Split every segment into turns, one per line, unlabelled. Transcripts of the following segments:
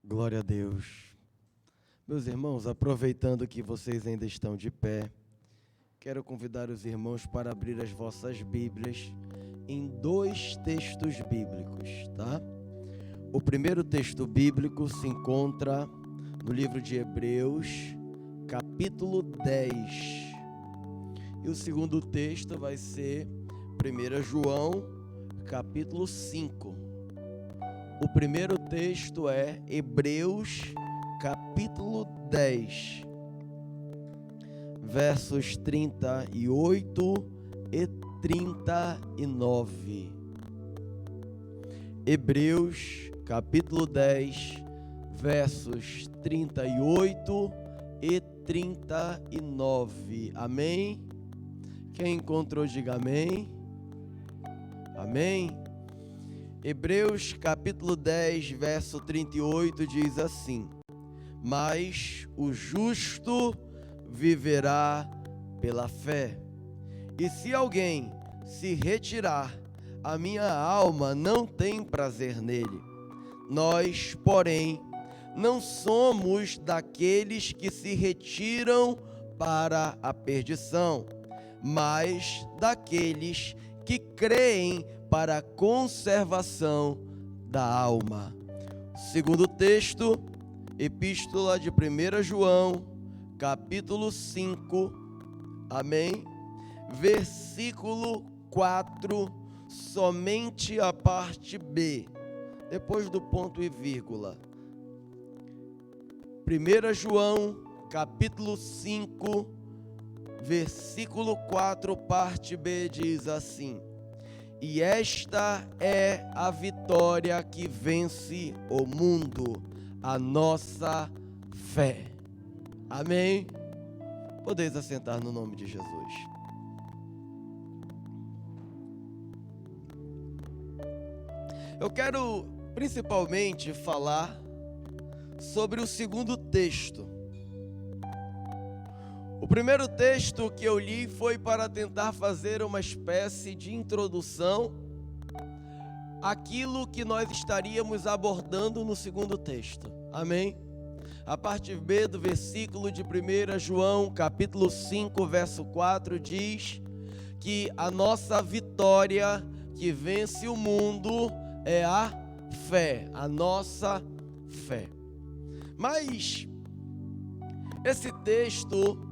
Glória a Deus. Meus irmãos, aproveitando que vocês ainda estão de pé, quero convidar os irmãos para abrir as vossas Bíblias em dois textos bíblicos, tá? O primeiro texto bíblico se encontra no livro de Hebreus, capítulo 10. E o segundo texto vai ser 1 João, capítulo 5. O primeiro texto é Hebreus, capítulo 10, versos 38 e 39. Hebreus, capítulo 10, versos 38 e 39. Amém? Quem encontrou, diga amém. Amém? Hebreus, capítulo 10, verso 38 diz assim: mas o justo viverá pela fé. E se alguém se retirar, a minha alma não tem prazer nele. Nós, porém, não somos daqueles que se retiram para a perdição, mas daqueles que creem para a conservação da alma. Segundo texto, Epístola de 1 João, capítulo 5, amém? Versículo 4, somente a parte B, depois do ponto e vírgula. 1 João, capítulo 5, versículo 4, parte B, diz assim: e esta é a vitória que vence o mundo, a nossa fé. Amém? Podeis assentar no nome de Jesus. Eu quero principalmente falar sobre o segundo texto. O primeiro texto que eu li foi para tentar fazer uma espécie de introdução àquilo que nós estaríamos abordando no segundo texto. Amém? A parte B do versículo de 1 João, capítulo 5, verso 4, diz que a nossa vitória que vence o mundo é a fé, a nossa fé. Mas esse texto,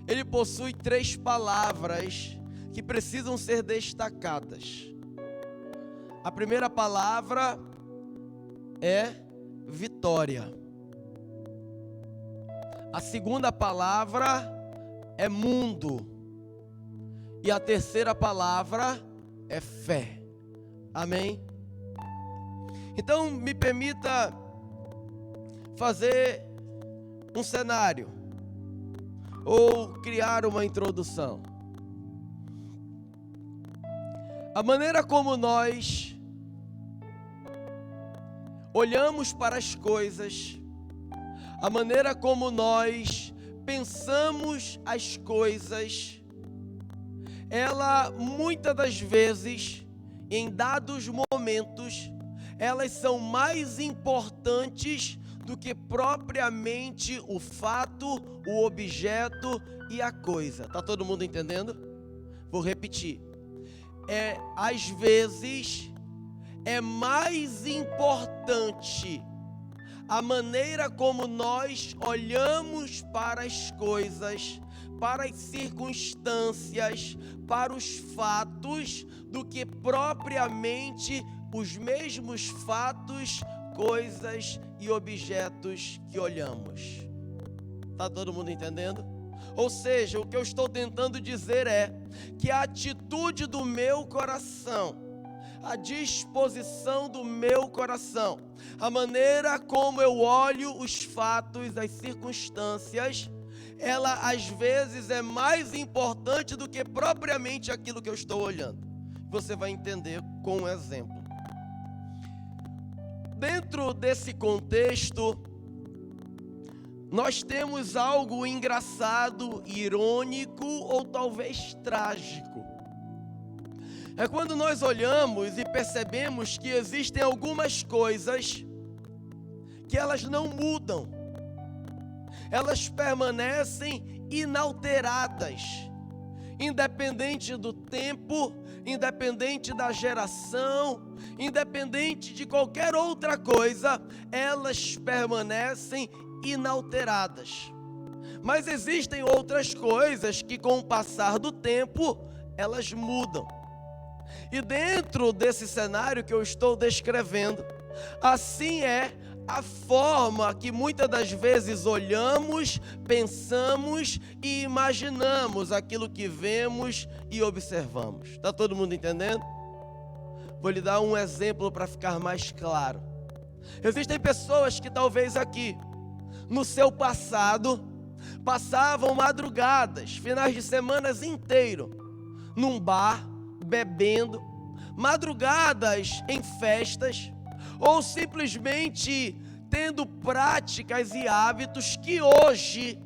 ele possui 3 palavras que precisam ser destacadas. A primeira palavra é vitória. A segunda palavra é mundo. E a terceira palavra é fé. Amém? Então, me permita fazer um cenário ou criar uma introdução. A maneira como nós olhamos para as coisas, a maneira como nós pensamos as coisas, ela muitas das vezes, em dados momentos, elas são mais importantes do que propriamente o fato, o objeto e a coisa. Tá todo mundo entendendo? Vou repetir. Às vezes é mais importante a maneira como nós olhamos para as coisas, para as circunstâncias, para os fatos, do que propriamente os mesmos fatos, coisas e objetos que olhamos. Tá todo mundo entendendo? Ou seja, o que eu estou tentando dizer é que a atitude do meu coração, a disposição do meu coração, a maneira como eu olho os fatos, as circunstâncias, ela às vezes é mais importante do que propriamente aquilo que eu estou olhando. Você vai entender com um exemplo. Dentro desse contexto, nós temos algo engraçado, irônico ou talvez trágico. É quando nós olhamos e percebemos que existem algumas coisas que elas não mudam, elas permanecem inalteradas, independente do tempo, independente da geração, independente de qualquer outra coisa, elas permanecem inalteradas. Mas existem outras coisas que, com o passar do tempo, elas mudam. E dentro desse cenário que eu estou descrevendo, assim é a forma que muitas das vezes olhamos, pensamos e imaginamos aquilo que vemos e observamos. Está todo mundo entendendo? Vou lhe dar um exemplo para ficar mais claro. Existem pessoas que talvez aqui, no seu passado, passavam madrugadas, finais de semanas inteiro, num bar, bebendo, madrugadas em festas, ou simplesmente tendo práticas e hábitos que hoje,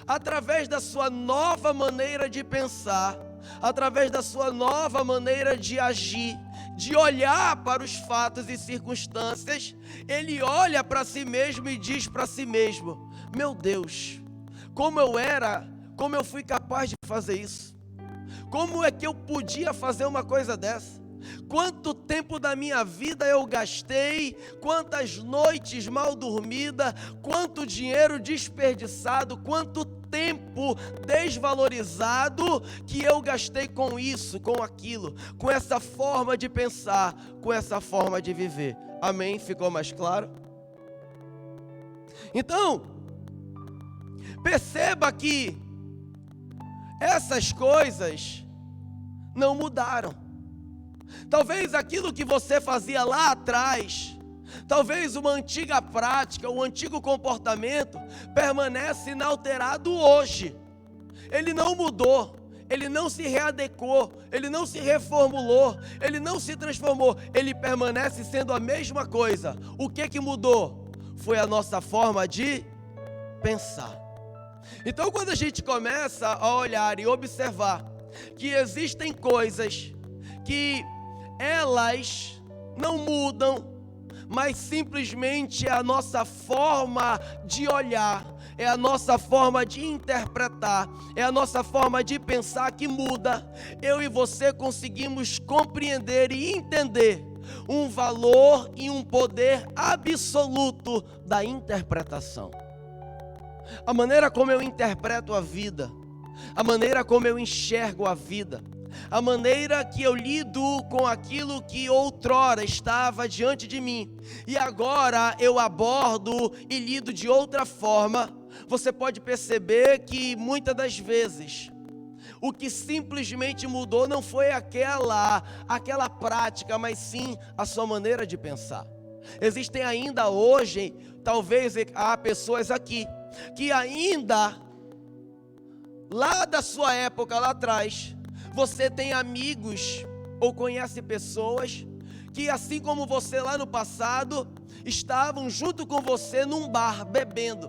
através da sua nova maneira de pensar, através da sua nova maneira de agir, de olhar para os fatos e circunstâncias, ele olha para si mesmo e diz para si mesmo: meu Deus, como eu fui capaz de fazer isso? Como é que eu podia fazer uma coisa dessa? Quanto tempo da minha vida eu gastei, quantas noites mal dormidas, quanto dinheiro desperdiçado, quanto tempo desvalorizado que eu gastei com isso, com aquilo, com essa forma de pensar, com essa forma de viver. Amém? Ficou mais claro? Então, perceba que essas coisas não mudaram. Talvez aquilo que você fazia lá atrás, talvez uma antiga prática, um antigo comportamento, permanece inalterado hoje. Ele não mudou, ele não se readequou, ele não se reformulou, ele não se transformou, ele permanece sendo a mesma coisa. O que mudou? Foi a nossa forma de pensar. Então, quando a gente começa a olhar e observar que existem coisas que elas não mudam, mas simplesmente é a nossa forma de olhar, é a nossa forma de interpretar, é a nossa forma de pensar que muda, eu e você conseguimos compreender e entender um valor e um poder absoluto da interpretação. A maneira como eu interpreto a vida, a maneira como eu enxergo a vida, a maneira que eu lido com aquilo que outrora estava diante de mim e agora eu abordo e lido de outra forma, você pode perceber que muitas das vezes o que simplesmente mudou não foi aquela prática, mas sim a sua maneira de pensar. Existem ainda hoje, talvez há pessoas aqui que ainda lá da sua época, lá atrás, você tem amigos ou conhece pessoas que, assim como você lá no passado, estavam junto com você num bar bebendo.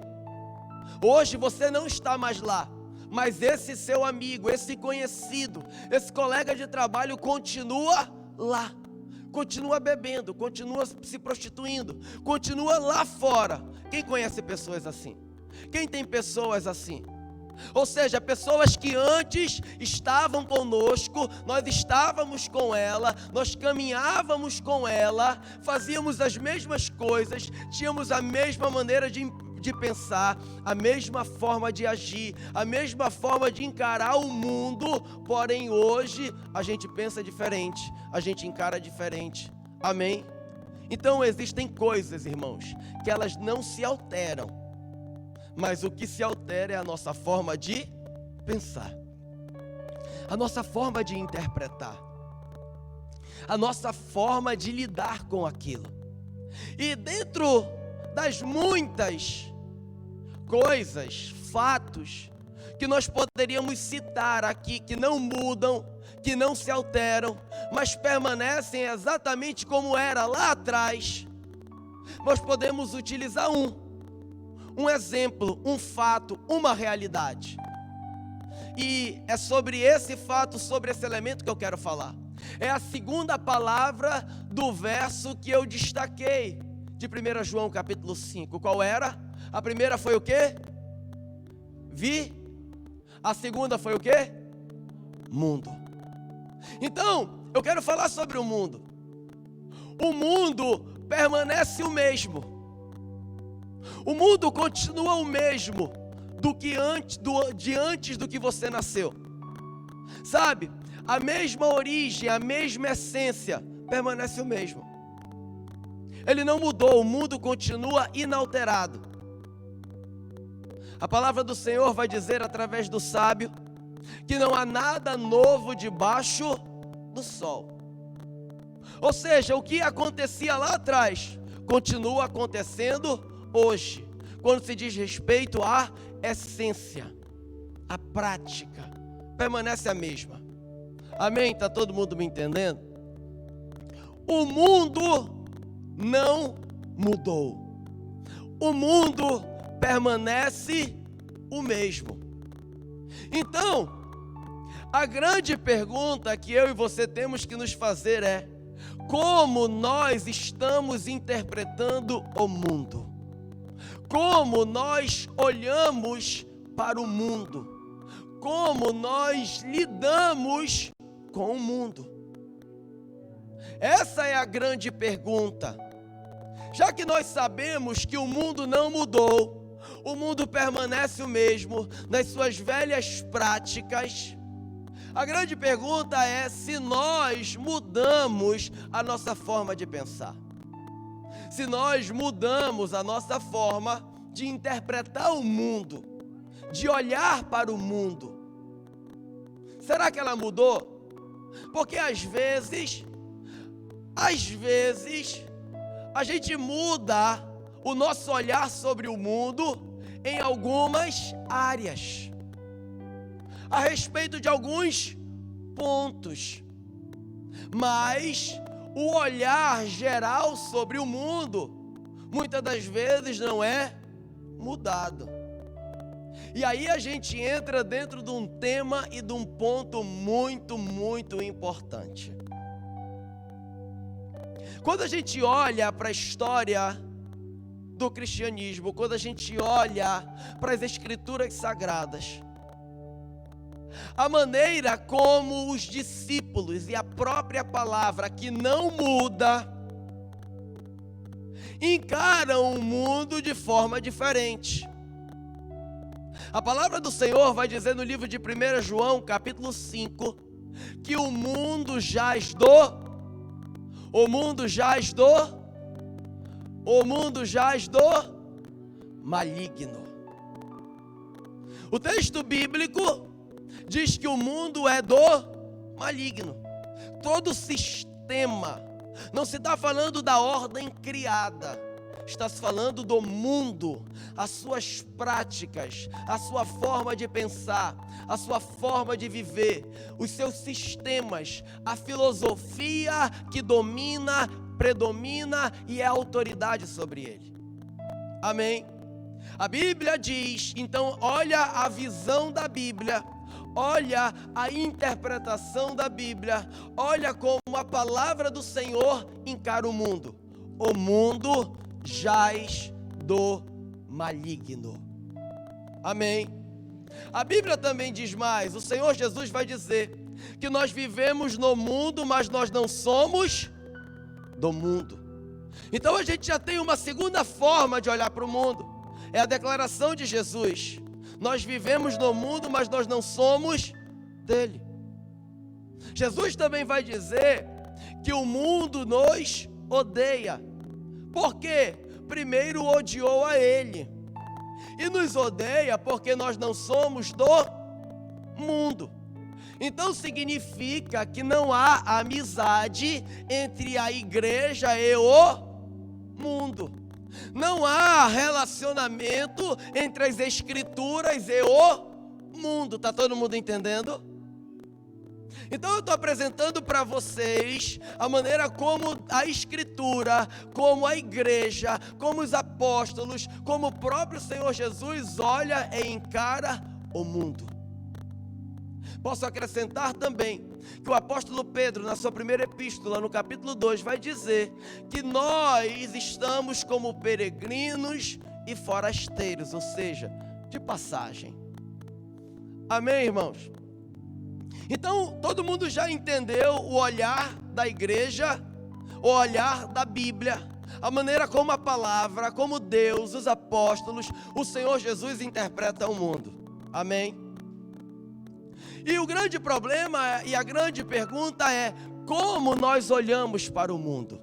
Hoje você não está mais lá, mas esse seu amigo, esse conhecido, esse colega de trabalho continua lá, continua bebendo, continua se prostituindo, continua lá fora. Quem conhece pessoas assim? Quem tem pessoas assim? Ou seja, pessoas que antes estavam conosco, nós estávamos com ela, nós caminhávamos com ela, fazíamos as mesmas coisas, tínhamos a mesma maneira de pensar, a mesma forma de agir, a mesma forma de encarar o mundo, porém hoje a gente pensa diferente, a gente encara diferente. Amém? Então existem coisas, irmãos, que elas não se alteram. Mas o que se altera é a nossa forma de pensar, a nossa forma de interpretar, a nossa forma de lidar com aquilo. E dentro das muitas coisas, fatos, que nós poderíamos citar aqui, que não mudam, que não se alteram, mas permanecem exatamente como era lá atrás, nós podemos utilizar um exemplo, um fato, uma realidade. E é sobre esse fato, sobre esse elemento que eu quero falar. É a segunda palavra do verso que eu destaquei. de 1 João capítulo 5. Qual era? A primeira foi o quê? A segunda foi o quê? Mundo. Então, eu quero falar sobre o mundo. O mundo permanece o mesmo. O mundo continua o mesmo de antes do que você nasceu. Sabe? A mesma origem, a mesma essência permanece o mesmo. Ele não mudou, o mundo continua inalterado. A palavra do Senhor vai dizer através do sábio que não há nada novo debaixo do sol. Ou seja, o que acontecia lá atrás continua acontecendo hoje, quando se diz respeito à essência, à prática, permanece a mesma. Amém? Está todo mundo me entendendo? O mundo não mudou. O mundo permanece o mesmo. Então, a grande pergunta que eu e você temos que nos fazer é: como nós estamos interpretando o mundo? Como nós olhamos para o mundo? Como nós lidamos com o mundo? Essa é a grande pergunta. Já que nós sabemos que o mundo não mudou, o mundo permanece o mesmo nas suas velhas práticas, a grande pergunta é se nós mudamos a nossa forma de pensar. Se nós mudamos a nossa forma de interpretar o mundo, de olhar para o mundo. Será que ela mudou? Porque às vezes, a gente muda o nosso olhar sobre o mundo em algumas áreas, a respeito de alguns pontos, mas o olhar geral sobre o mundo, muitas das vezes não é mudado. E aí a gente entra dentro de um tema e de um ponto muito, muito importante. Quando a gente olha para a história do cristianismo, quando a gente olha para as escrituras sagradas, a maneira como os discípulos e a própria palavra que não muda encaram o mundo de forma diferente. A palavra do Senhor vai dizer no livro de 1 João, capítulo 5, que o mundo jaz do maligno. O texto bíblico diz que o mundo é do maligno. Todo sistema, não se está falando da ordem criada, está se falando do mundo, as suas práticas, a sua forma de pensar, a sua forma de viver, os seus sistemas, a filosofia que domina, predomina e é autoridade sobre ele. Amém? A Bíblia diz, então olha a visão da Bíblia, olha a interpretação da Bíblia, olha como a palavra do Senhor encara o mundo. O mundo jaz do maligno. Amém? A Bíblia também diz mais, o Senhor Jesus vai dizer que nós vivemos no mundo, mas nós não somos do mundo. Então a gente já tem uma segunda forma de olhar para o mundo, é a declaração de Jesus: nós vivemos no mundo, mas nós não somos dele. Jesus também vai dizer que o mundo nos odeia. Por quê? Primeiro odiou a ele. E nos odeia porque nós não somos do mundo. Então significa que não há amizade entre a igreja e o mundo. Não há relacionamento entre as escrituras e o mundo. Está todo mundo entendendo? Então eu estou apresentando para vocês a maneira como a Escritura, como a igreja, como os apóstolos, como o próprio Senhor Jesus olha e encara o mundo. Posso acrescentar também que o apóstolo Pedro, na sua primeira epístola, no capítulo 2, vai dizer que nós estamos como peregrinos e forasteiros, ou seja, de passagem. Amém, irmãos? Então, todo mundo já entendeu o olhar da igreja, o olhar da Bíblia, a maneira como a palavra, como Deus, os apóstolos, o Senhor Jesus interpreta o mundo. Amém? E o grande problema e a grande pergunta é: como nós olhamos para o mundo?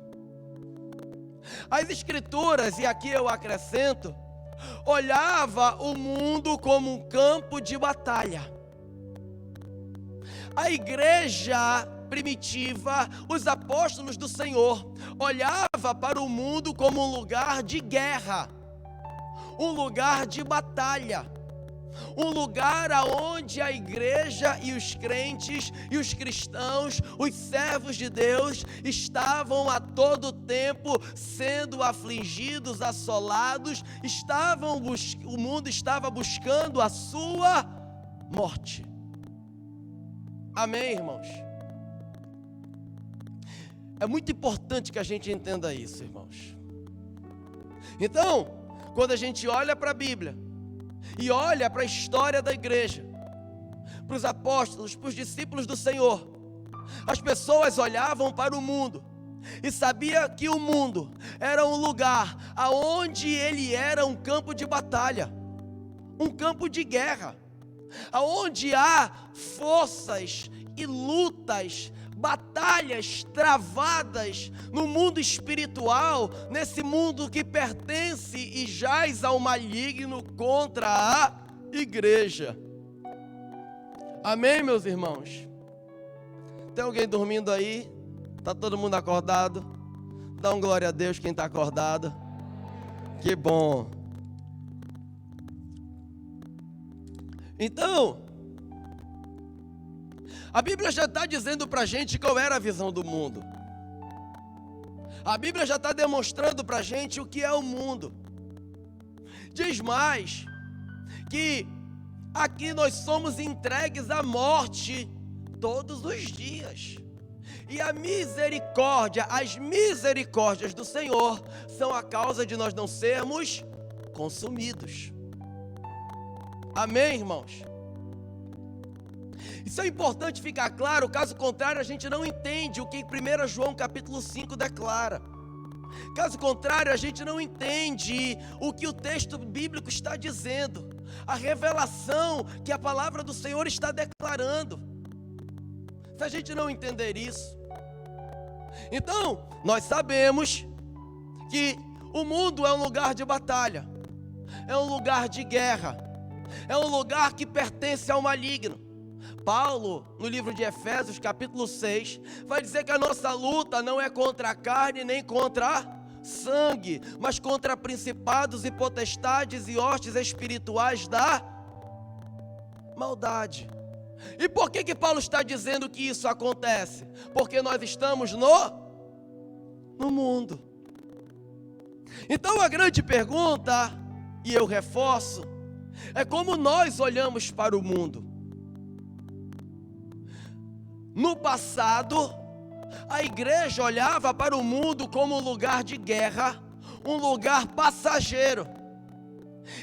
As Escrituras, e aqui eu acrescento, olhava o mundo como um campo de batalha. A igreja primitiva, os apóstolos do Senhor, olhava para o mundo como um lugar de guerra, um lugar de batalha, um lugar aonde a igreja e os crentes e os cristãos, os servos de Deus, estavam a todo tempo sendo afligidos, assolados, o mundo estava buscando a sua morte. Amém, irmãos? É muito importante que a gente entenda isso, irmãos. Então, quando a gente olha para a Bíblia e olha para a história da igreja, para os apóstolos, para os discípulos do Senhor, as pessoas olhavam para o mundo e sabiam que o mundo era um lugar aonde ele era um campo de batalha, um campo de guerra, aonde há forças e lutas, batalhas travadas no mundo espiritual, nesse mundo que pertence e jaz ao maligno contra a igreja. Amém, meus irmãos? Tem alguém dormindo aí? Está todo mundo acordado? Dá um glória a Deus quem está acordado. Que bom. Então, a Bíblia já está dizendo para a gente qual era a visão do mundo. A Bíblia já está demonstrando para a gente o que é o mundo. Diz mais, que aqui nós somos entregues à morte todos os dias. E a misericórdia, as misericórdias do Senhor são a causa de nós não sermos consumidos. Amém, irmãos? Isso é importante ficar claro, caso contrário a gente não entende o que 1 João capítulo 5 declara. Caso contrário a gente não entende o que o texto bíblico está dizendo, a revelação que a palavra do Senhor está declarando. Se a gente não entender isso, então nós sabemos que o mundo é um lugar de batalha, é um lugar de guerra, é um lugar que pertence ao maligno. Paulo, no livro de Efésios, capítulo 6, vai dizer que a nossa luta não é contra a carne nem contra a sangue, mas contra principados e potestades e hostes espirituais da maldade. E por que Paulo está dizendo que isso acontece? Porque nós estamos no mundo. Então a grande pergunta, e eu reforço, é como nós olhamos para o mundo. No passado, a igreja olhava para o mundo como um lugar de guerra, um lugar passageiro.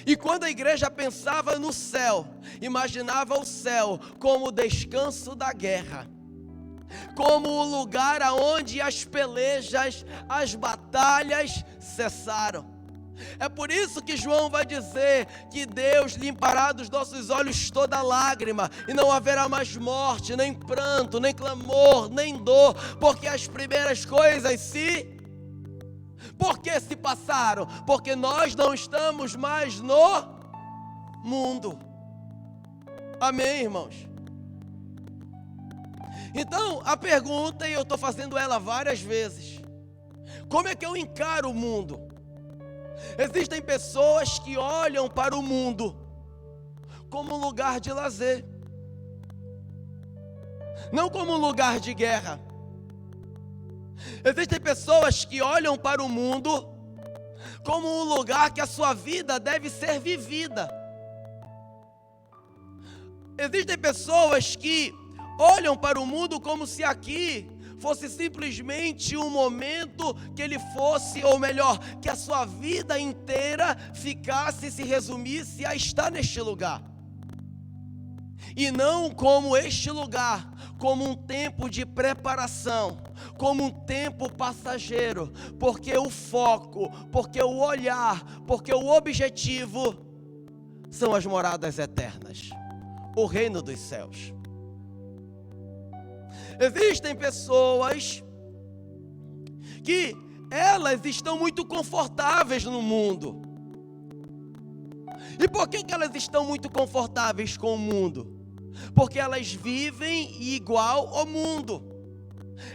E quando a igreja pensava no céu, imaginava o céu como o descanso da guerra, como o lugar aonde as pelejas, as batalhas cessaram. É por isso que João vai dizer que Deus limpará dos nossos olhos toda lágrima, e não haverá mais morte, nem pranto, nem clamor, nem dor, porque as primeiras coisas Por que se passaram? Porque nós não estamos mais no mundo. Amém, irmãos? Então, a pergunta, e eu estou fazendo ela várias vezes: como é que eu encaro o mundo? Existem pessoas que olham para o mundo como um lugar de lazer, não como um lugar de guerra. Existem pessoas que olham para o mundo como um lugar que a sua vida deve ser vivida. Existem pessoas que olham para o mundo como se aqui fosse simplesmente um momento que ele fosse, ou melhor, que a sua vida inteira ficasse, se resumisse a estar neste lugar. E não como este lugar, como um tempo de preparação, como um tempo passageiro, porque o foco, porque o olhar, porque o objetivo são as moradas eternas, o reino dos céus. Existem pessoas que elas estão muito confortáveis no mundo. E por que elas estão muito confortáveis com o mundo? Porque elas vivem igual ao mundo.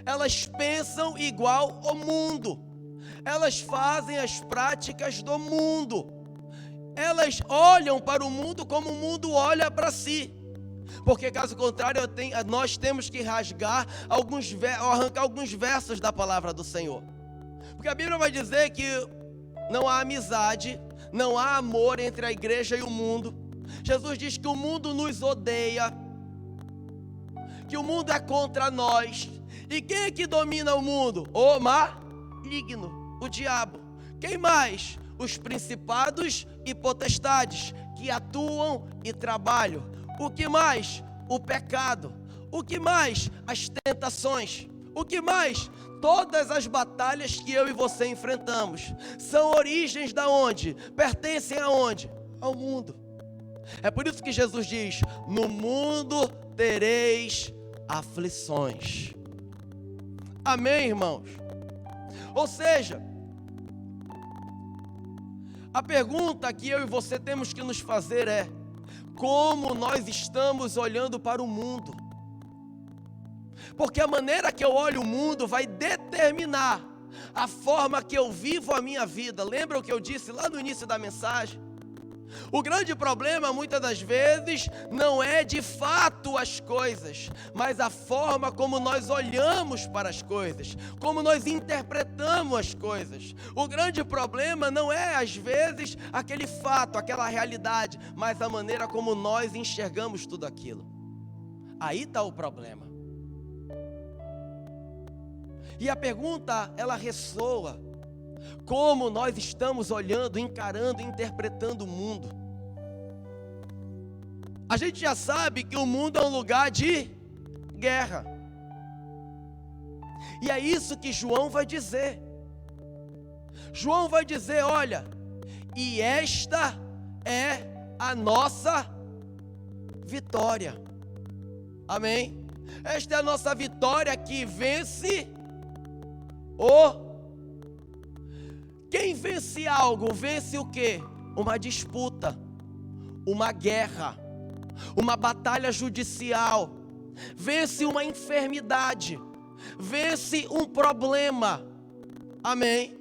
Elas pensam igual ao mundo. Elas fazem as práticas do mundo. Elas olham para o mundo como o mundo olha para si. Porque caso contrário, nós temos que arrancar alguns versos da palavra do Senhor. Porque a Bíblia vai dizer que não há amizade, não há amor entre a igreja e o mundo. Jesus diz que o mundo nos odeia, que o mundo é contra nós. E quem é que domina o mundo? O maligno, o diabo. Quem mais? Os principados e potestades que atuam e trabalham. O que mais? O pecado. O que mais? As tentações. O que mais? Todas as batalhas que eu e você enfrentamos são origens da onde? Pertencem aonde? Ao mundo. É por isso que Jesus diz: no mundo tereis aflições. Amém, irmãos? Ou seja, a pergunta que eu e você temos que nos fazer é: como nós estamos olhando para o mundo? Porque a maneira que eu olho o mundo vai determinar a forma que eu vivo a minha vida. Lembra o que eu disse lá no início da mensagem? O grande problema, muitas das vezes, não é de fato as coisas, mas a forma como nós olhamos para as coisas, como nós interpretamos as coisas. O grande problema não é, às vezes, aquele fato, aquela realidade, mas a maneira como nós enxergamos tudo aquilo. Aí está o problema. E a pergunta, ela ressoa: como nós estamos olhando, encarando, interpretando o mundo? A gente já sabe que o mundo é um lugar de guerra. E é isso que João vai dizer. João vai dizer: olha, e esta é a nossa vitória. Amém? Esta é a nossa vitória que vence Quem vence algo, vence o quê? Uma disputa, uma guerra, uma batalha judicial, vence uma enfermidade, vence um problema. Amém?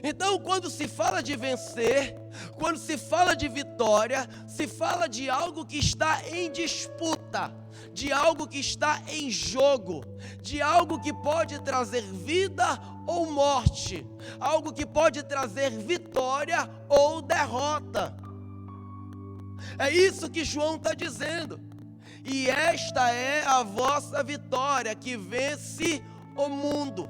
Então, quando se fala de vencer, quando se fala de vitória, se fala de algo que está em disputa, de algo que está em jogo, de algo que pode trazer vida ou morte, algo que pode trazer vitória ou derrota. É isso que João está dizendo. E esta é a vossa vitória, que vence o mundo.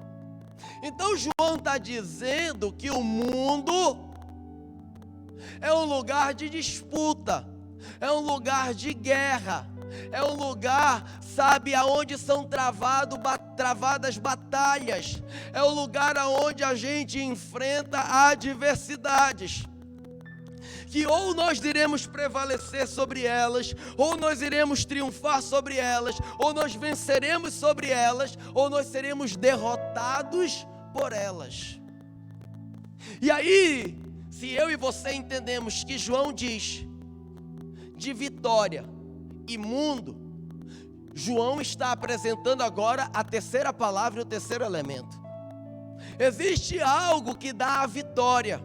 Então João está dizendo que o mundo é um lugar de disputa, é um lugar de guerra, é um lugar, sabe, aonde são travadas batalhas, é um lugar aonde a gente enfrenta adversidades, que ou nós iremos prevalecer sobre elas, ou nós iremos triunfar sobre elas, ou nós venceremos sobre elas, ou nós seremos derrotados por elas. E aí, se eu e você entendemos que João diz de vitória e mundo, João está apresentando agora a terceira palavra e o terceiro elemento. Existe algo que dá a vitória,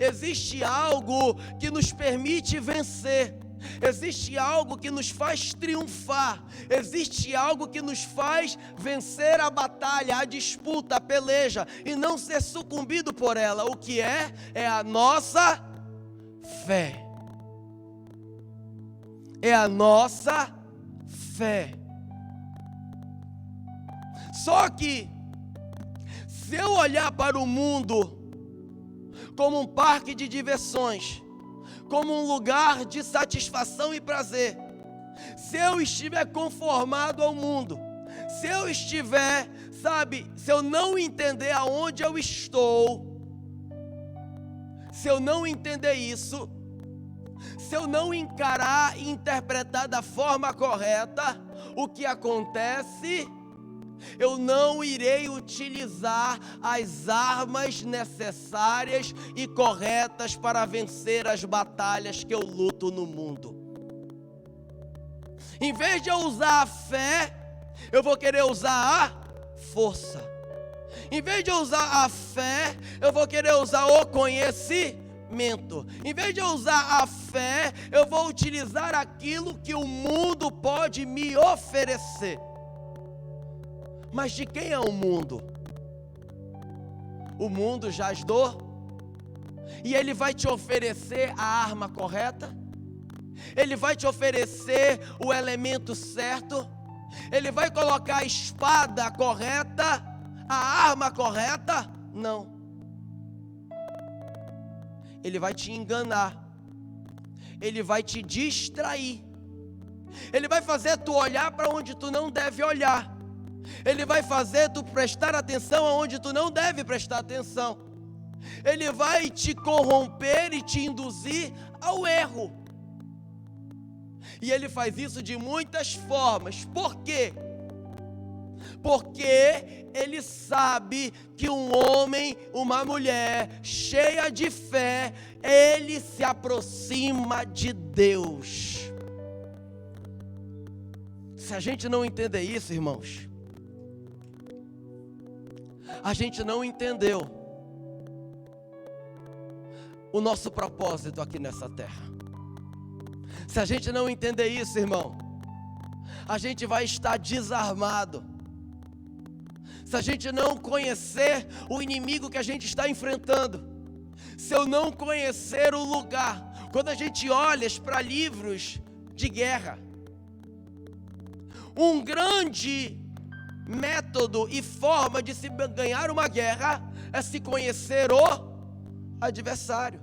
existe algo que nos permite vencer, existe algo que nos faz triunfar, existe algo que nos faz vencer a batalha, a disputa, a peleja e não ser sucumbido por ela. O que é? É a nossa fé. É a nossa fé. Só que, se eu olhar para o mundo como um parque de diversões, como um lugar de satisfação e prazer, se eu estiver conformado ao mundo, se eu estiver, se eu não entender aonde eu estou, se eu não entender isso, se eu não encarar e interpretar da forma correta o que acontece, eu não irei utilizar as armas necessárias e corretas para vencer as batalhas que eu luto no mundo. Em vez de eu usar a fé, eu vou querer usar a força. Em vez de eu usar a fé, eu vou querer usar o conhecimento. Em vez de eu usar a fé, eu vou utilizar aquilo que o mundo pode me oferecer. Mas de quem é o mundo? O mundo jaz do, e ele vai te oferecer a arma correta, ele vai te oferecer o elemento certo, ele vai colocar a espada correta, a arma correta? Não. Ele vai te enganar, ele vai te distrair, ele vai fazer tu olhar para onde tu não deve olhar, ele vai fazer tu prestar atenção aonde tu não deve prestar atenção, ele vai te corromper e te induzir ao erro. E ele faz isso de muitas formas. Por quê? Porque ele sabe que um homem, uma mulher cheia de fé, ele se aproxima de Deus. Se a gente não entender isso, irmãos, a gente não entendeu o nosso propósito aqui nessa terra. Se a gente não entender isso, irmão, a gente vai estar desarmado. Se a gente não conhecer o inimigo que a gente está enfrentando, se eu não conhecer o lugar, quando a gente olha para livros de guerra, um grande método e forma de se ganhar uma guerra é se conhecer o adversário.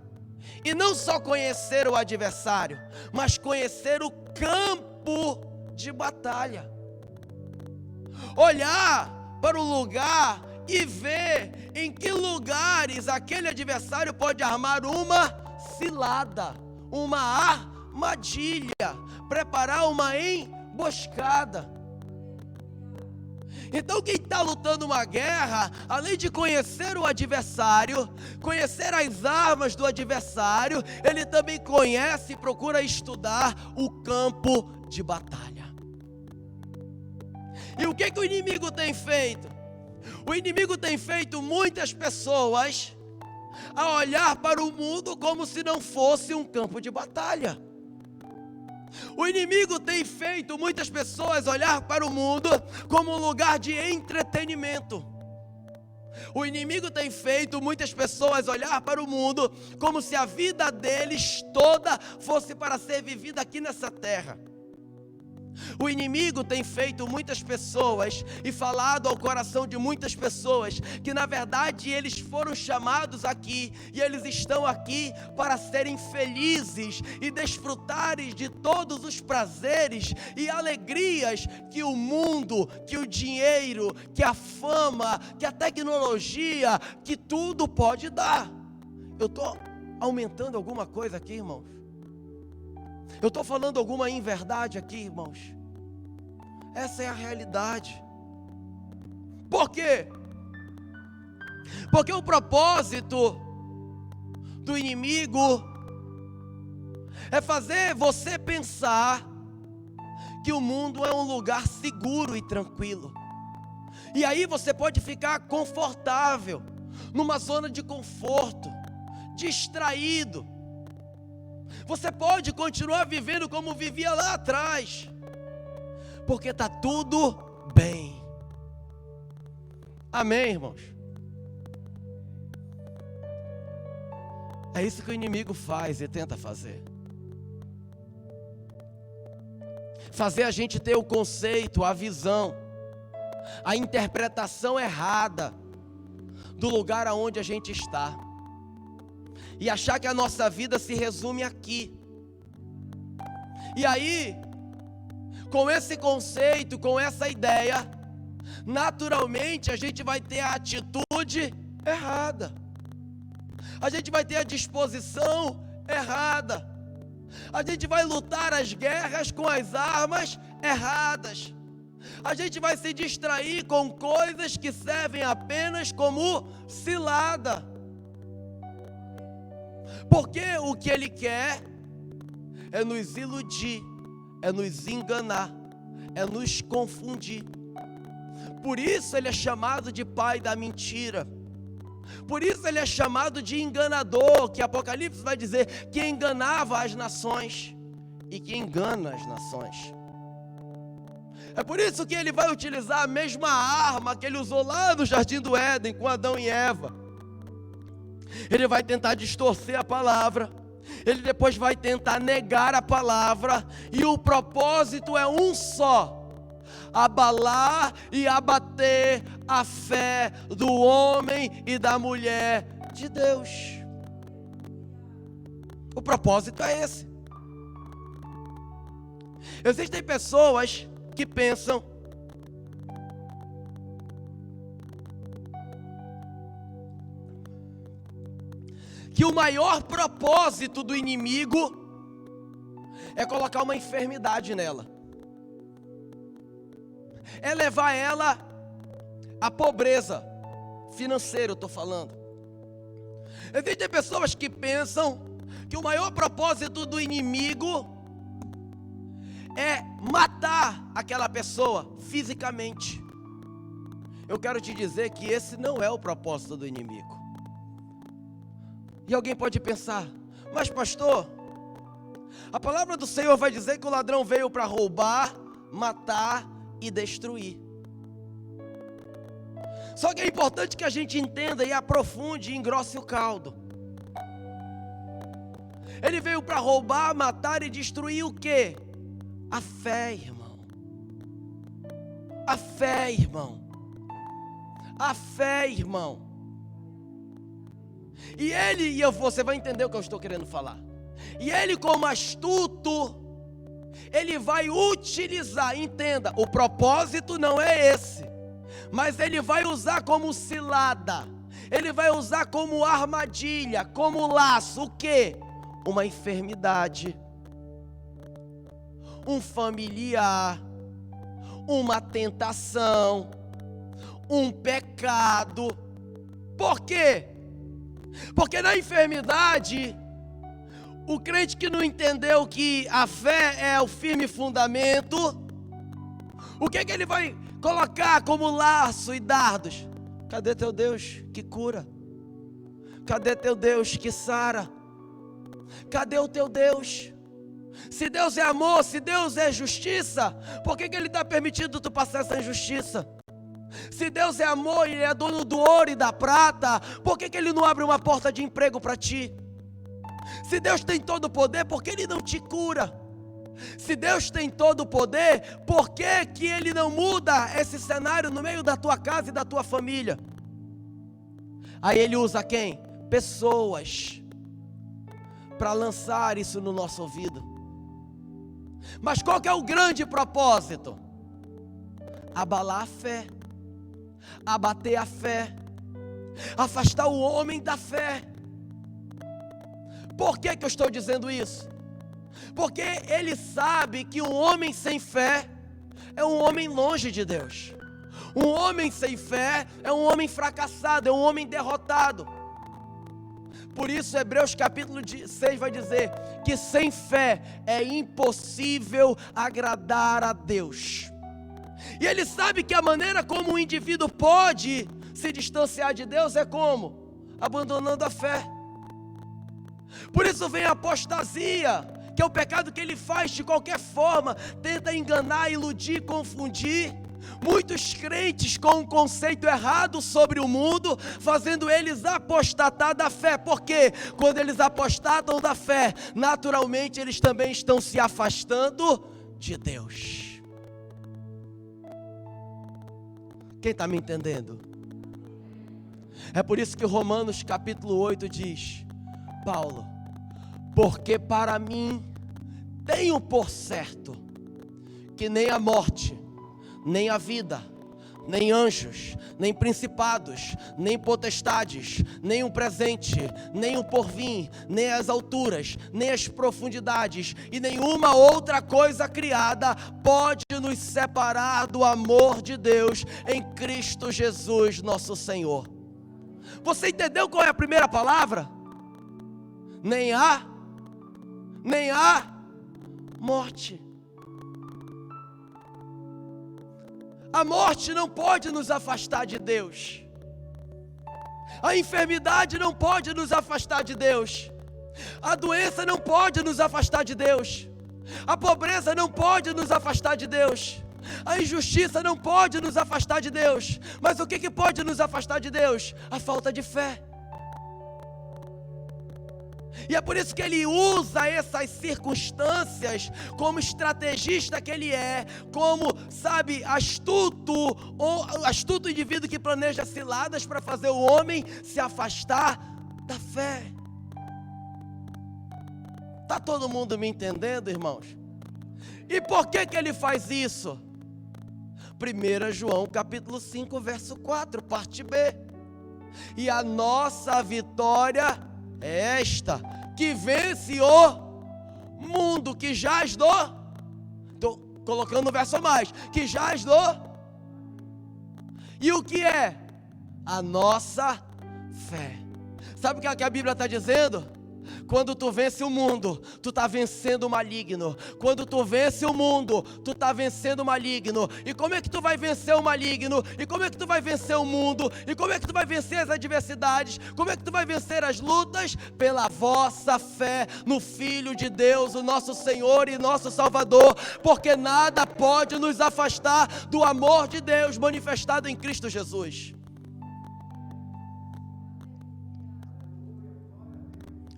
E não só conhecer o adversário, mas conhecer o campo de batalha. Olhar para o lugar e ver em que lugares aquele adversário pode armar uma cilada, uma armadilha, preparar uma emboscada. Então quem está lutando uma guerra, além de conhecer o adversário, conhecer as armas do adversário, ele também conhece e procura estudar o campo de batalha. E o que o inimigo tem feito? O inimigo tem feito muitas pessoas a olhar para o mundo como se não fosse um campo de batalha. O inimigo tem feito muitas pessoas olhar para o mundo como um lugar de entretenimento. O inimigo tem feito muitas pessoas olhar para o mundo como se a vida deles toda fosse para ser vivida aqui nessa terra. O inimigo tem feito muitas pessoas e falado ao coração de muitas pessoas que na verdade eles foram chamados aqui e eles estão aqui para serem felizes e desfrutarem de todos os prazeres e alegrias que o mundo, que o dinheiro, que a fama, que a tecnologia, que tudo pode dar. Eu estou aumentando alguma coisa aqui, irmãos? Eu estou falando alguma inverdade aqui, irmãos? Essa é a realidade. Por quê? Porque o propósito do inimigo é fazer você pensar que o mundo é um lugar seguro e tranquilo. E aí você pode ficar confortável, numa zona de conforto, distraído. Você pode continuar vivendo como vivia lá atrás, porque está tudo bem. Amém, irmãos? É isso que o inimigo faz e tenta fazer. Fazer a gente ter o conceito, a visão, a interpretação errada do lugar aonde a gente está e achar que a nossa vida se resume aqui. E aí, com esse conceito, com essa ideia, naturalmente a gente vai ter a atitude errada, a gente vai ter a disposição errada, a gente vai lutar as guerras com as armas erradas, a gente vai se distrair com coisas que servem apenas como cilada, porque o que ele quer é nos iludir, é nos enganar, é nos confundir. Por isso ele é chamado de pai da mentira. Por isso ele é chamado de enganador, que Apocalipse vai dizer que enganava as nações e que engana as nações. É por isso que ele vai utilizar a mesma arma que ele usou lá no Jardim do Éden com Adão e Eva. Ele vai tentar distorcer a palavra, ele depois vai tentar negar a palavra, e o propósito é um só: abalar e abater a fé do homem e da mulher de Deus. O propósito é esse. Existem pessoas que pensam que o maior propósito do inimigo é colocar uma enfermidade nela, é levar ela à pobreza financeira, eu estou falando. Existem pessoas que pensam que o maior propósito do inimigo é matar aquela pessoa fisicamente. Eu quero te dizer que esse não é o propósito do inimigo. E alguém pode pensar: mas pastor, a palavra do Senhor vai dizer que o ladrão veio para roubar, matar e destruir. Só que é importante que a gente entenda e aprofunde e engrosse o caldo. Ele veio para roubar, matar e destruir o quê? A fé, irmão. A fé, irmão. A fé, irmão. E você vai entender o que eu estou querendo falar. E ele, como astuto, ele vai utilizar, entenda, o propósito não é esse, mas ele vai usar como cilada, ele vai usar como armadilha, como laço, o quê? Uma enfermidade, um familiar, uma tentação, um pecado. Por quê? Porque na enfermidade, o crente que não entendeu que a fé é o firme fundamento, o que ele vai colocar como laço e dardos? Cadê teu Deus que cura? Cadê teu Deus que sara? Cadê o teu Deus? Se Deus é amor, se Deus é justiça, por que Ele está permitindo tu passar essa injustiça? Se Deus é amor e Ele é dono do ouro e da prata, por que Ele não abre uma porta de emprego para ti? Se Deus tem todo o poder, por que Ele não te cura? Se Deus tem todo o poder, por que que Ele não muda esse cenário no meio da tua casa e da tua família? Aí Ele usa quem? Pessoas para lançar isso no nosso ouvido. Mas qual que é o grande propósito? Abalar a fé, abater a fé, afastar o homem da fé. Por que que eu estou dizendo isso? Porque ele sabe que um homem sem fé é um homem longe de Deus. Um homem sem fé é um homem fracassado, é um homem derrotado. Por isso Hebreus capítulo 6 vai dizer que sem fé é impossível agradar a Deus. E ele sabe que a maneira como o indivíduo pode se distanciar de Deus é como? Abandonando a fé. Por isso vem a apostasia, que é o pecado que ele faz de qualquer forma, tenta enganar, iludir, confundir muitos crentes com um conceito errado sobre o mundo, fazendo eles apostatar da fé. Porque quando eles apostatam da fé, naturalmente eles também estão se afastando de Deus. Quem está me entendendo? É por isso que Romanos capítulo 8 diz: Paulo, porque para mim tenho por certo que nem a morte, nem a vida, nem anjos, nem principados, nem potestades, nem o presente, nem o porvir, nem as alturas, nem as profundidades e nenhuma outra coisa criada pode nos separar do amor de Deus em Cristo Jesus, nosso Senhor. Você entendeu qual é a primeira palavra? Nem há morte. A morte não pode nos afastar de Deus. A enfermidade não pode nos afastar de Deus. A doença não pode nos afastar de Deus. A pobreza não pode nos afastar de Deus. A injustiça não pode nos afastar de Deus. Mas o que pode nos afastar de Deus? A falta de fé. E é por isso que ele usa essas circunstâncias como estrategista que ele é, como, sabe, astuto indivíduo que planeja ciladas para fazer o homem se afastar da fé. Está todo mundo me entendendo, irmãos? E por que ele faz isso? 1 João capítulo 5, verso 4, parte B. E a nossa vitória é esta, que vence o mundo, que jaz do... Estou colocando um verso a mais. Que jaz do... E o que é? A nossa fé. Sabe o que a Bíblia está dizendo? Quando tu vence o mundo, tu está vencendo o maligno. Quando tu vence o mundo, tu está vencendo o maligno. E como é que tu vai vencer o maligno? E como é que tu vai vencer o mundo? E como é que tu vai vencer as adversidades? Como é que tu vai vencer as lutas? Pela vossa fé no Filho de Deus, o nosso Senhor e nosso Salvador. Porque nada pode nos afastar do amor de Deus manifestado em Cristo Jesus.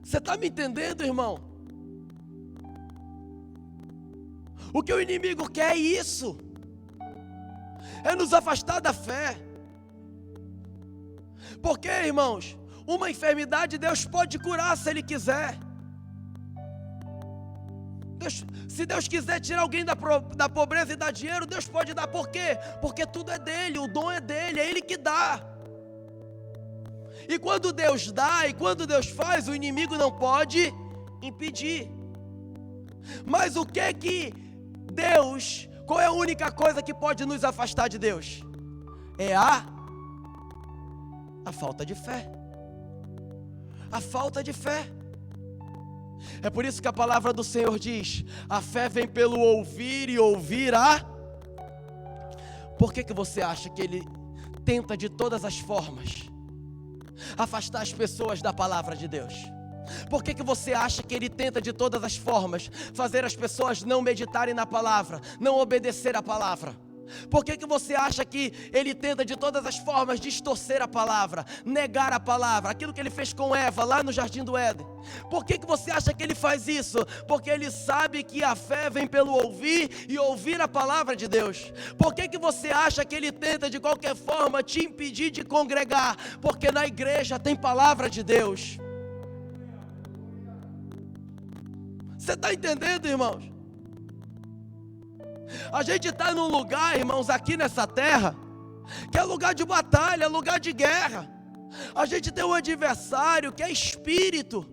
Você está me entendendo, irmão? O que o inimigo quer é isso. É nos afastar da fé. Porque, irmãos, uma enfermidade Deus pode curar se Ele quiser. Se Deus quiser tirar alguém da pobreza e dar dinheiro, Deus pode dar. Por quê? Porque tudo é dele, o dom é dele, é Ele que dá. E quando Deus dá e quando Deus faz, o inimigo não pode impedir. Mas o que Deus, qual é a única coisa que pode nos afastar de Deus? É a falta de fé. A falta de fé. É por isso que a palavra do Senhor diz: a fé vem pelo ouvir e ouvir a... Por que você acha que ele tenta de todas as formas afastar as pessoas da palavra de Deus? Por que você acha que ele tenta de todas as formas fazer as pessoas não meditarem na palavra, não obedecer à palavra? Por que você acha que ele tenta de todas as formas distorcer a palavra, negar a palavra, aquilo que ele fez com Eva lá no Jardim do Éden? Por que você acha que ele faz isso? Porque ele sabe que a fé vem pelo ouvir e ouvir a palavra de Deus. Por que você acha que ele tenta de qualquer forma te impedir de congregar? Porque na igreja tem palavra de Deus. Você está entendendo, irmãos? A gente está num lugar, irmãos, aqui nessa terra, que é lugar de batalha, lugar de guerra. A gente tem um adversário que é espírito.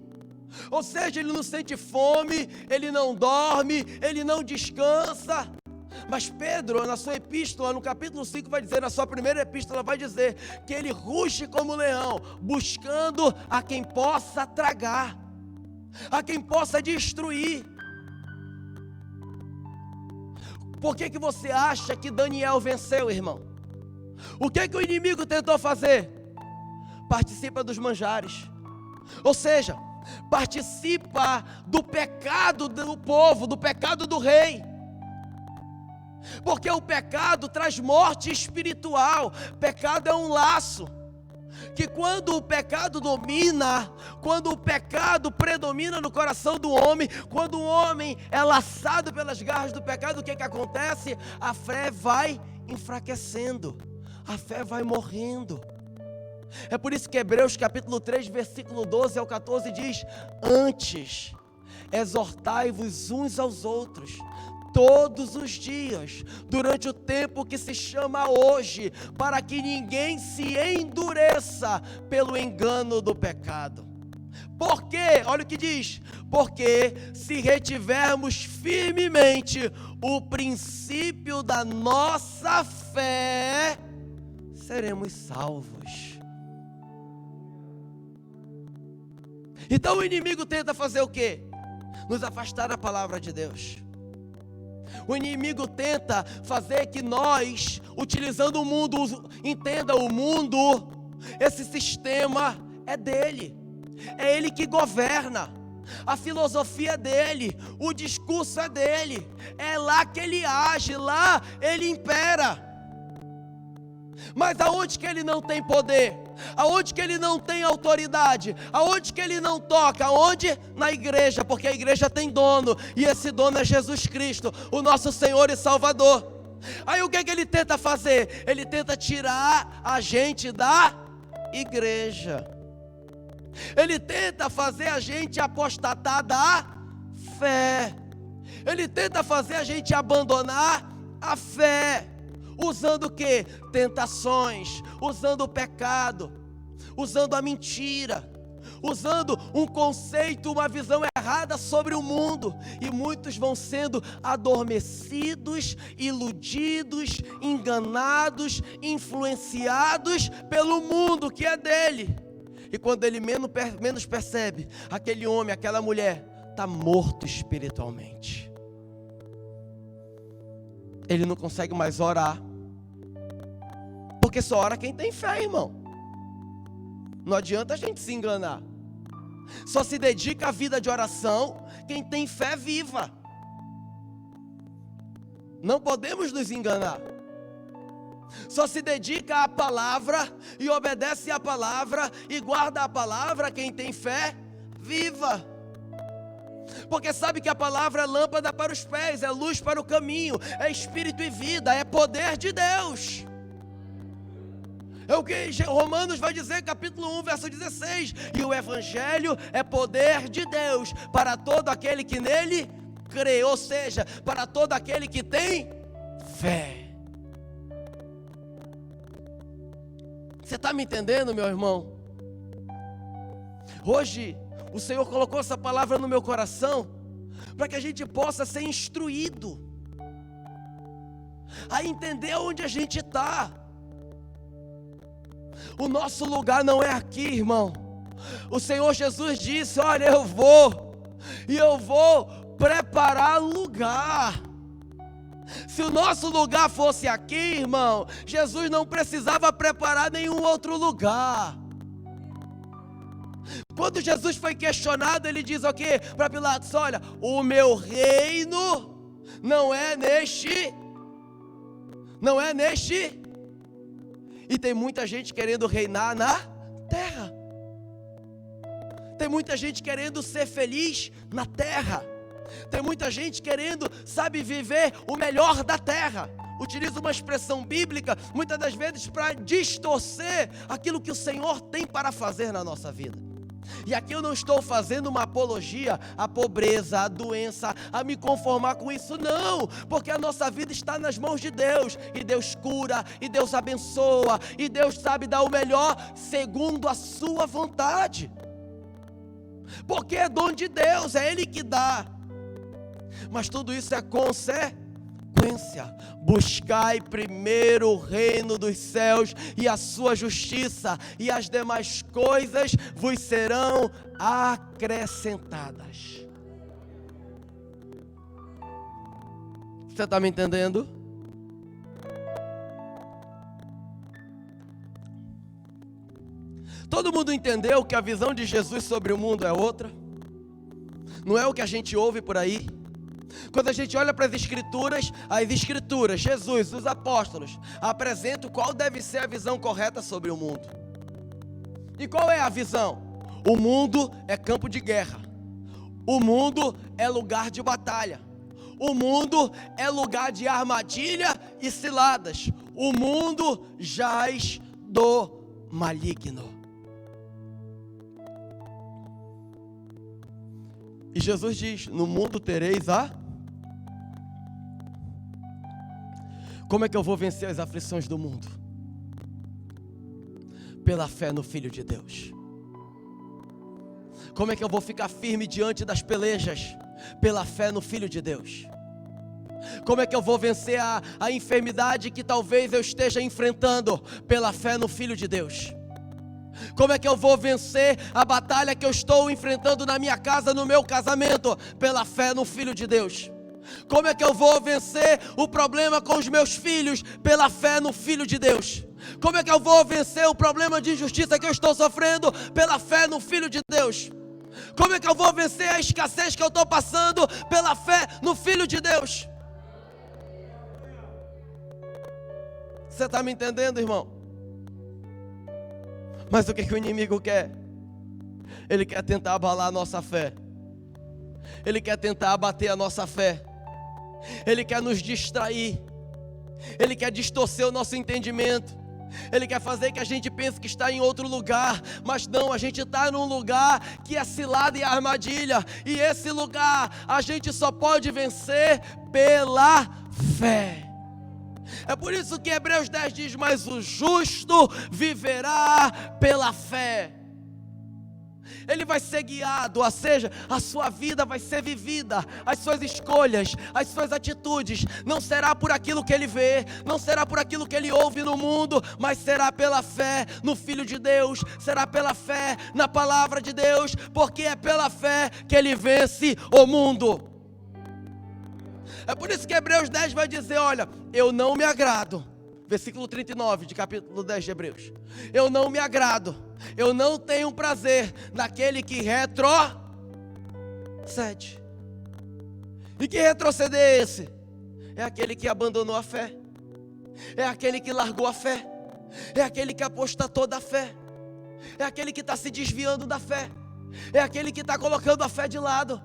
Ou seja, ele não sente fome, ele não dorme, ele não descansa. Mas Pedro, na sua epístola, no capítulo 5, vai dizer, na sua primeira epístola, vai dizer que ele ruge como leão, buscando a quem possa tragar, a quem possa destruir. Por que você acha que Daniel venceu, irmão? O que o inimigo tentou fazer? Participa dos manjares. Ou seja, participa do pecado do povo, do pecado do rei. Porque o pecado traz morte espiritual. Pecado é um laço que quando o pecado domina, quando o pecado predomina no coração do homem, quando o homem é laçado pelas garras do pecado, o que acontece? A fé vai enfraquecendo, a fé vai morrendo. É por isso que Hebreus capítulo 3, versículo 12 ao 14 diz: antes, exortai-vos uns aos outros, todos os dias, durante o tempo que se chama hoje, para que ninguém se endureça pelo engano do pecado. Por quê? Olha o que diz: porque se retivermos firmemente o princípio da nossa fé, seremos salvos. Então o inimigo tenta fazer o quê? Nos afastar da palavra de Deus. O inimigo tenta fazer que nós, utilizando o mundo, entenda o mundo, esse sistema é dele. É ele que governa, a filosofia é dele, o discurso é dele, é lá que ele age, lá ele impera. Mas aonde que ele não tem poder? Aonde que ele não tem autoridade? Aonde que ele não toca? Aonde? Na igreja, porque a igreja tem dono, e esse dono é Jesus Cristo, o nosso Senhor e Salvador. Aí o que que ele tenta fazer? Ele tenta tirar a gente da igreja. Ele tenta fazer a gente apostatar da fé. Ele tenta fazer a gente abandonar a fé. Usando o quê? Tentações, usando o pecado, usando a mentira, usando um conceito, uma visão errada sobre o mundo. E muitos vão sendo adormecidos, iludidos, enganados, influenciados pelo mundo que é dele. E quando ele menos percebe, aquele homem, aquela mulher está morto espiritualmente. Ele não consegue mais orar, porque só ora quem tem fé, irmão. Não adianta a gente se enganar. Só se dedica à vida de oração quem tem fé viva. Não podemos nos enganar. Só se dedica à palavra e obedece à palavra e guarda a palavra quem tem fé viva. Porque sabe que a palavra é lâmpada para os pés, é luz para o caminho, é espírito e vida, é poder de Deus. É o que Romanos vai dizer, capítulo 1, verso 16. E o evangelho é poder de Deus para todo aquele que nele crê, ou seja, para todo aquele que tem fé. Você está me entendendo, meu irmão? Hoje, o Senhor colocou essa palavra no meu coração para que a gente possa ser instruído a entender onde a gente está. O nosso lugar não é aqui, irmão. O Senhor Jesus disse: olha, eu vou preparar lugar. Se o nosso lugar fosse aqui, irmão, Jesus não precisava preparar nenhum outro lugar. Quando Jesus foi questionado, ele diz o quê? Para Pilatos: olha, o meu reino não é neste. E tem muita gente querendo reinar na terra. Tem muita gente querendo ser feliz na terra. Tem muita gente querendo, sabe, viver o melhor da terra. Utiliza uma expressão bíblica, muitas das vezes, para distorcer aquilo que o Senhor tem para fazer na nossa vida. E aqui eu não estou fazendo uma apologia à pobreza, à doença, a me conformar com isso, não. Porque a nossa vida está nas mãos de Deus. E Deus cura, e Deus abençoa, e Deus sabe dar o melhor segundo a sua vontade. Porque é dom de Deus, é Ele que dá. Mas tudo isso é consequência. Buscai primeiro o reino dos céus e a sua justiça, e as demais coisas vos serão acrescentadas. Você está me entendendo? Todo mundo entendeu que a visão de Jesus sobre o mundo é outra? Não é o que a gente ouve por aí? Quando a gente olha para as escrituras, Jesus, os apóstolos, apresentam qual deve ser a visão correta sobre o mundo. E qual é a visão? O mundo é campo de guerra. O mundo é lugar de batalha. O mundo é lugar de armadilha e ciladas. o mundo jaz do maligno. E Jesus diz: no mundo tereis Como é que eu vou vencer as aflições do mundo? Pela fé no Filho de Deus. Como é que eu vou ficar firme diante das pelejas? Pela fé no Filho de Deus. Como é que eu vou vencer a enfermidade que talvez eu esteja enfrentando? Pela fé no Filho de Deus. Como é que eu vou vencer a batalha que eu estou enfrentando na minha casa, no meu casamento? Pela fé no Filho de Deus. Como é que eu vou vencer o problema com os meus filhos? Pela fé no Filho de Deus. Como é que eu vou vencer o problema de injustiça que eu estou sofrendo? Pela fé no Filho de Deus. Como é que eu vou vencer a escassez que eu estou passando? Pela fé no Filho de Deus. Você está me entendendo, irmão? Mas o que o inimigo quer? Ele quer tentar abalar a nossa fé. Ele quer tentar abater a nossa fé. Ele quer nos distrair. Ele quer distorcer o nosso entendimento. Ele quer fazer que a gente pense que está em outro lugar. Mas não, a gente está num lugar que é cilada e armadilha. E esse lugar a gente só pode vencer pela fé. É por isso que Hebreus 10 diz: mas o justo viverá pela fé. Ele vai ser guiado, ou seja, a sua vida vai ser vivida, as suas escolhas, as suas atitudes, não será por aquilo que ele vê, não será por aquilo que ele ouve no mundo, mas será pela fé no Filho de Deus, será pela fé na palavra de Deus, porque é pela fé que ele vence o mundo. É por isso que Hebreus 10 vai dizer: olha, eu não me agrado, versículo 39 de capítulo 10 de Hebreus, eu não me agrado, eu não tenho prazer naquele que retrocede. E que retroceder é esse? É aquele que abandonou a fé, é aquele que largou a fé, é aquele que apostatou da fé, é aquele que está se desviando da fé, é aquele que está colocando a fé de lado,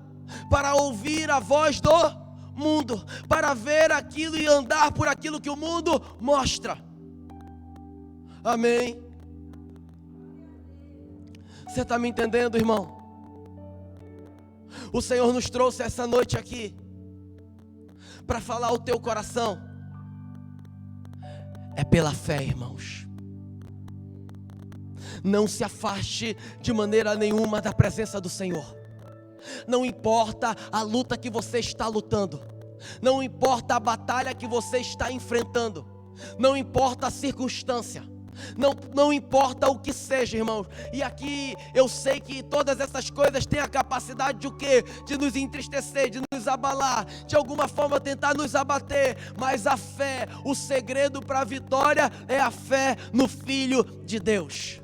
para ouvir a voz do mundo, para ver aquilo e andar por aquilo que o mundo mostra. Amém? Você está me entendendo, irmão? O Senhor nos trouxe essa noite aqui para falar ao teu coração. É pela fé, irmãos. Não se afaste de maneira nenhuma da presença do Senhor. Não importa a luta que você está lutando, não importa a batalha que você está enfrentando, não importa a circunstância, não importa o que seja, irmãos. E aqui eu sei que todas essas coisas têm a capacidade de o quê? De nos entristecer, de nos abalar, de alguma forma tentar nos abater. Mas a fé, o segredo para a vitória é a fé no Filho de Deus.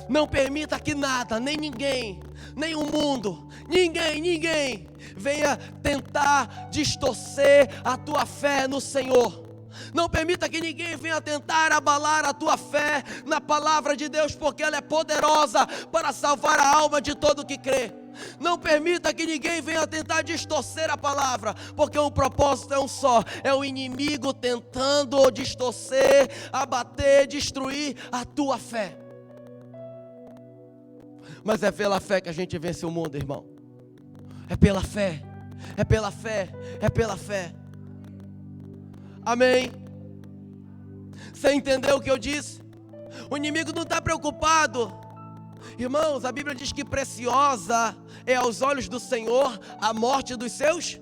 Não permita que nada, nem ninguém, nem o mundo, ninguém venha tentar distorcer a tua fé no Senhor. Não permita que ninguém venha tentar abalar a tua fé na palavra de Deus, porque ela é poderosa para salvar a alma de todo que crê. Não permita que ninguém venha tentar distorcer a palavra, porque o propósito é um só: é o inimigo tentando distorcer, abater, destruir a tua fé. Mas é pela fé que a gente vence o mundo, irmão. É pela fé, é pela fé, é pela fé. Amém? Você entendeu o que eu disse? O inimigo não está preocupado. Irmãos, a Bíblia diz que preciosa é aos olhos do Senhor a morte dos seus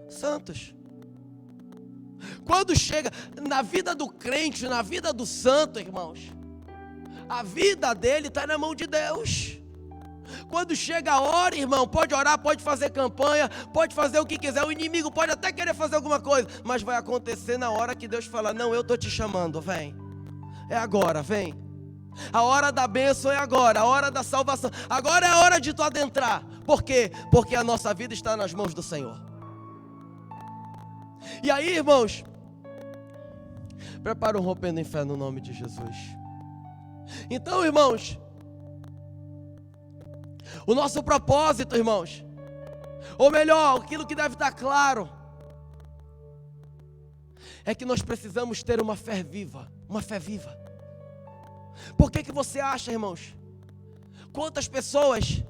santos. Quando chega na vida do crente, na vida do santo, irmãos, a vida dele está na mão de Deus. Quando chega a hora, irmão, pode orar, pode fazer campanha, pode fazer o que quiser. O inimigo pode até querer fazer alguma coisa, mas vai acontecer na hora que Deus falar: não, eu estou te chamando, vem. É agora, vem. A hora da bênção é agora, a hora da salvação. Agora é a hora de tu adentrar. Por quê? Porque a nossa vida está nas mãos do Senhor. E aí, irmãos, prepara um rompendo em fé no nome de Jesus. Então, irmãos, o nosso propósito, irmãos, ou melhor, aquilo que deve estar claro, é que nós precisamos ter uma fé viva, uma fé viva. Por que você acha, irmãos? Quantas pessoas,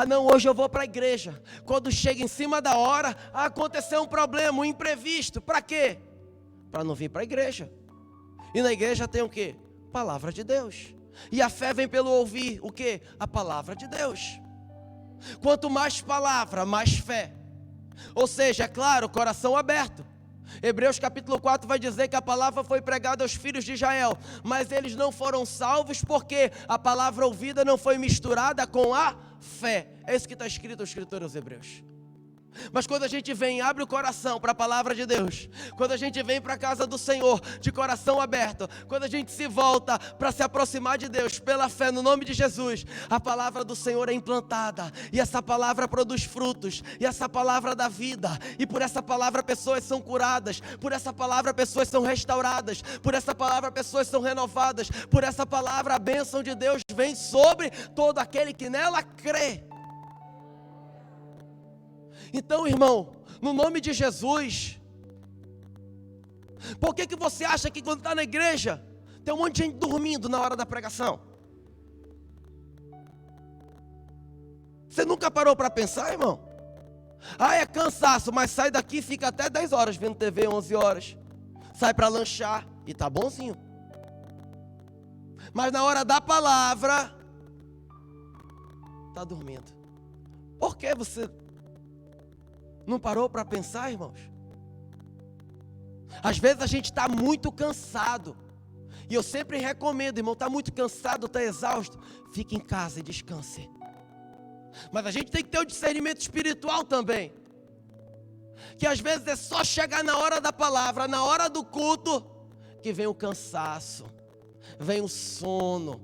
não, hoje eu vou para a igreja, quando chega em cima da hora, aconteceu um problema, um imprevisto, para quê? Para não vir para a igreja. E na igreja tem o quê? Palavra de Deus. E a fé vem pelo ouvir, o quê? A palavra de Deus. Quanto mais palavra, mais fé. Ou seja, é claro, coração aberto. Hebreus capítulo 4 vai dizer que a palavra foi pregada aos filhos de Israel, mas eles não foram salvos porque a palavra ouvida não foi misturada com a fé. É isso que está escrito nos escritores aos Hebreus. Mas quando a gente vem e abre o coração para a palavra de Deus, quando a gente vem para a casa do Senhor de coração aberto, quando a gente se volta para se aproximar de Deus pela fé no nome de Jesus, a palavra do Senhor é implantada, e essa palavra produz frutos, e essa palavra dá vida, e por essa palavra pessoas são curadas, por essa palavra pessoas são restauradas, por essa palavra pessoas são renovadas, por essa palavra a bênção de Deus vem sobre todo aquele que nela crê. Então, irmão, no nome de Jesus, por que você acha que quando está na igreja, tem um monte de gente dormindo na hora da pregação? Você nunca parou para pensar, irmão? É cansaço, mas sai daqui e fica até 10 horas vendo TV, 11 horas. Sai para lanchar e tá bonzinho. Mas na hora da palavra, tá dormindo. Por que você não parou para pensar, irmãos? Às vezes a gente está muito cansado. E eu sempre recomendo, irmão, está muito cansado, está exausto, fique em casa e descanse. Mas a gente tem que ter o discernimento espiritual também. Que às vezes é só chegar na hora da palavra, na hora do culto, que vem o cansaço, vem o sono.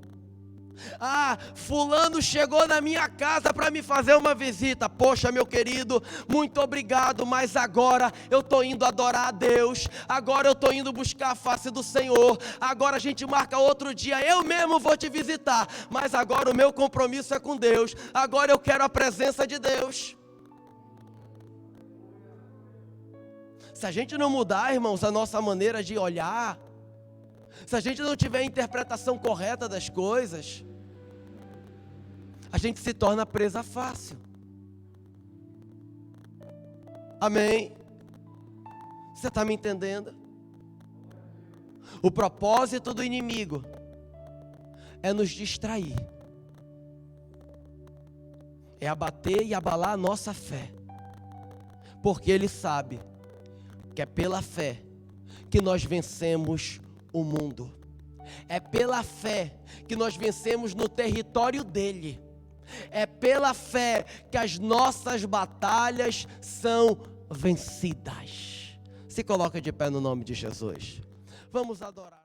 Fulano chegou na minha casa para me fazer uma visita. Poxa, meu querido, muito obrigado, mas agora eu estou indo adorar a Deus, agora eu estou indo buscar a face do Senhor, agora a gente marca outro dia, eu mesmo vou te visitar, mas agora o meu compromisso é com Deus, agora eu quero a presença de Deus. Se a gente não mudar, irmãos, a nossa maneira de olhar, se a gente não tiver a interpretação correta das coisas, a gente se torna presa fácil. Amém? Você está me entendendo? O propósito do inimigo é nos distrair, é abater e abalar a nossa fé, porque ele sabe que é pela fé que nós vencemos o mundo. É pela fé que nós vencemos no território dele. É pela fé que as nossas batalhas são vencidas. Se coloca de pé no nome de Jesus. Vamos adorar.